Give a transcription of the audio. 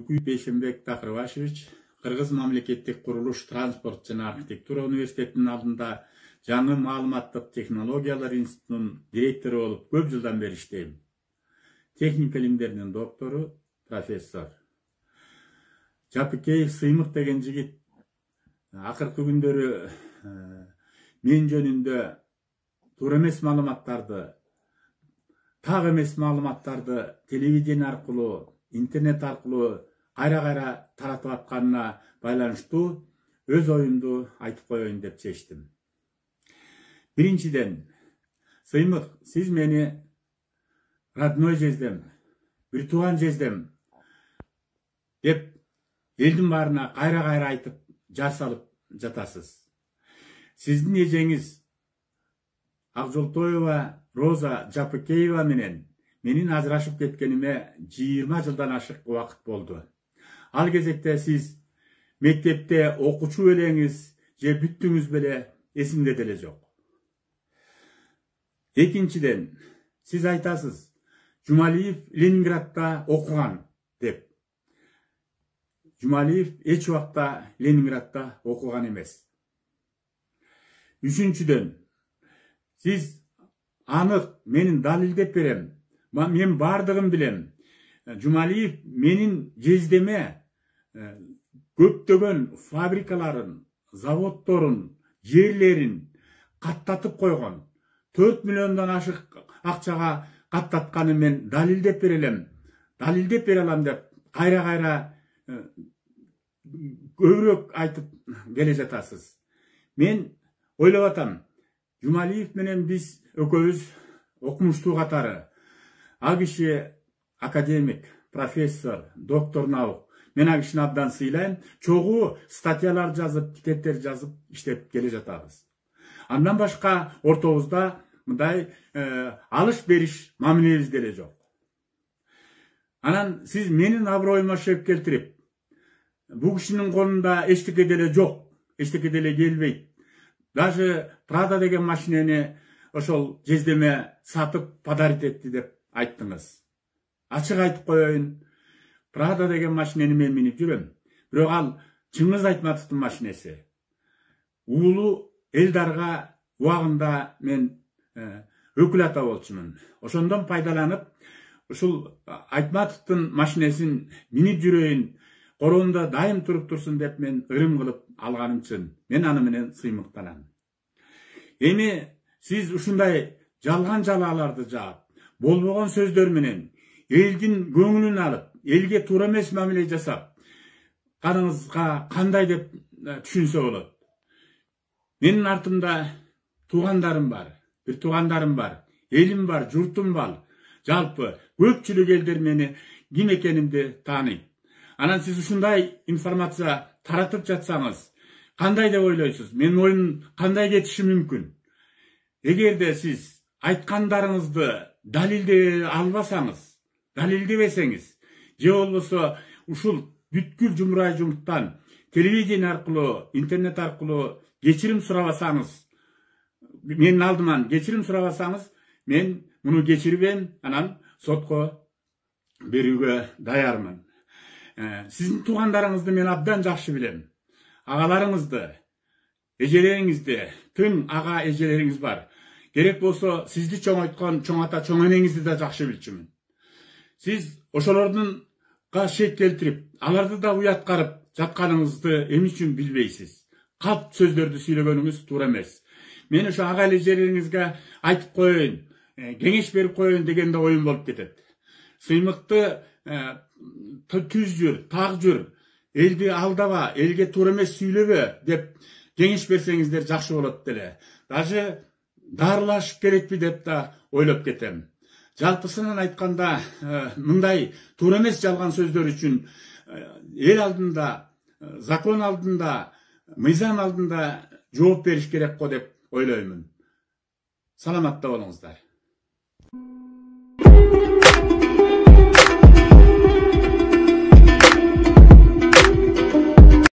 Үкүй Бейшенбек Такырбашевич Кыргыз мамлекеттик курулуш, транспорт жана архитектура университетинин алдында жаңы маалыматтык технологиялар институтунун директору болуп көп жылдан бери иштейм. Техника илимдеринин доктору, профессор. Жапыкеев Сыймык деген жигит акыркы күндөрү мен жөнүндө туура эмес маалыматтарды, так эмес маалыматтарды телевидение аркылуу, интернет аркылуу кайра таратып атканына байланыштуу өз оюмду айтып коеюн деп чечтим. Биринчиден, Сыймык, сиз мени родной жездем, бир тууган жездем деп элдин баарына кайра айтып жар салып жатасыз. Сиздин эжеңиз Акжолтоева Роза Жапыкеева менин ажырашып кеткениме 20 жылдан ашык убакыт болду. Ал кезекте сиз мектепте окуучу элеңиз же бүттүңүз беле эсимде деле жок. Экинчиден, сиз айтасыз, Жумалиев Ленинградта окуган деп. Жумалиев эч убакта Ленинградта окуган эмес. Үчүнчүдөн, сиз анык менин далилдеп берем. Мен бардыгын билем. Жумалиев менин жездеме көптөгөн фабрикаларын, заводдорун, жерлерин каттатып койгон. 4 миллиондон ашык акчага каттатканын мен далилдеп берелем. Далилдеп бере алам деп кайра көбүрөөк айтып келе жатасыз. Мен ойлоп атам, Жумалиев менен биз экөөбүз окумуштуу катары. Ал киши академик, профессор, доктор наук. Мен ал кишини абдан сыйлайм. Чогуу статьялар жазып, китептер жазып иштеп келе жатабыз. Андан башка ортобузда мындай алыш-бериш мамилебиз деле жок. Анан сиз менин аброюма шеп келтирип, бул кишинин колунда эчтеке деле жок, эчтеке деле келбейт. Даже Прада деген машинени ошол жездеме сатып подарить этти деп айттыңыз. Ачык айтып коеюн, Прада деген машинени мен минип жүрөм. Бирок ал Чыңгыз Айтматовдун машинеси. Уулу Элдарга убагында мен өкүл ата болчумун. Ошондон пайдаланып, ушул Айтматовдун машинесин минип жүрөйүн, короомдо дайым туруп турсун деп мен ырым кылып алганым чын. Мен аны менен сыймыктанам. Эми сиз ушундай жалган жалааларды жаап, болбогон сөздөр менен элдин көңүлүн алып, элге туура эмес мамиле жасап, каныңызга кандай деп түшүнсө болот. Менин артымда туугандарым бар, бир туугандарым бар, элим бар, журтум бар. Жалпы көпчүлүк элдер мени ким экенимди тааныйт. Анан сиз ушундай информация таратып жатсаңыз, кандай деп ойлойсуз? Менин оюм кандай кетиши мүмкүн? Эгерде сиз айткандарыңызды далилдей албасаңыз, далилдебесеңиз, же болбосо ушул бүткүл жумурай жумуктан телевидение аркылуу, интернет аркылуу кечирим сурабасаңыз, менин алдыман кечирим сурабасаңыз, мен муну кечирбейм, анан сотко берүүгө даярмын. Сиздин туугандарыңызды мен абдан жакшы билем. Агаларыңызды, эжелериңизди, тың ага эжелериңиз бар. Керек болсо сизди чоңойткон чоң ата, чоң энеңизди да жакшы билчүмүн. Сиз ошолордунга шек келтирип, аларды да уяткарып жатканыңызды эмне үчүн билбейсиз? Калп сөздөрдү сүйлөгөнүңүз туура эмес. Мен ошо ага эжелериңизге айтып коеюн, кеңеш берип коеюн дегенде оюм болуп кетет. Сыймыкты түз жүр, так жүр, элди алдаба, элге туура эмес сүйлөбө деп кеңеш берсеңиздер жакшы болот деле. Даже дарылашып керекпи деп да ойлоп кетем. Жалпысынан айтканда, мындай туура эмес жалган сөздөр үчүн эл алдында, закон алдында, мыйзам алдында жооп бериш керек го деп ойлоймун. Саламатта болуңуздар.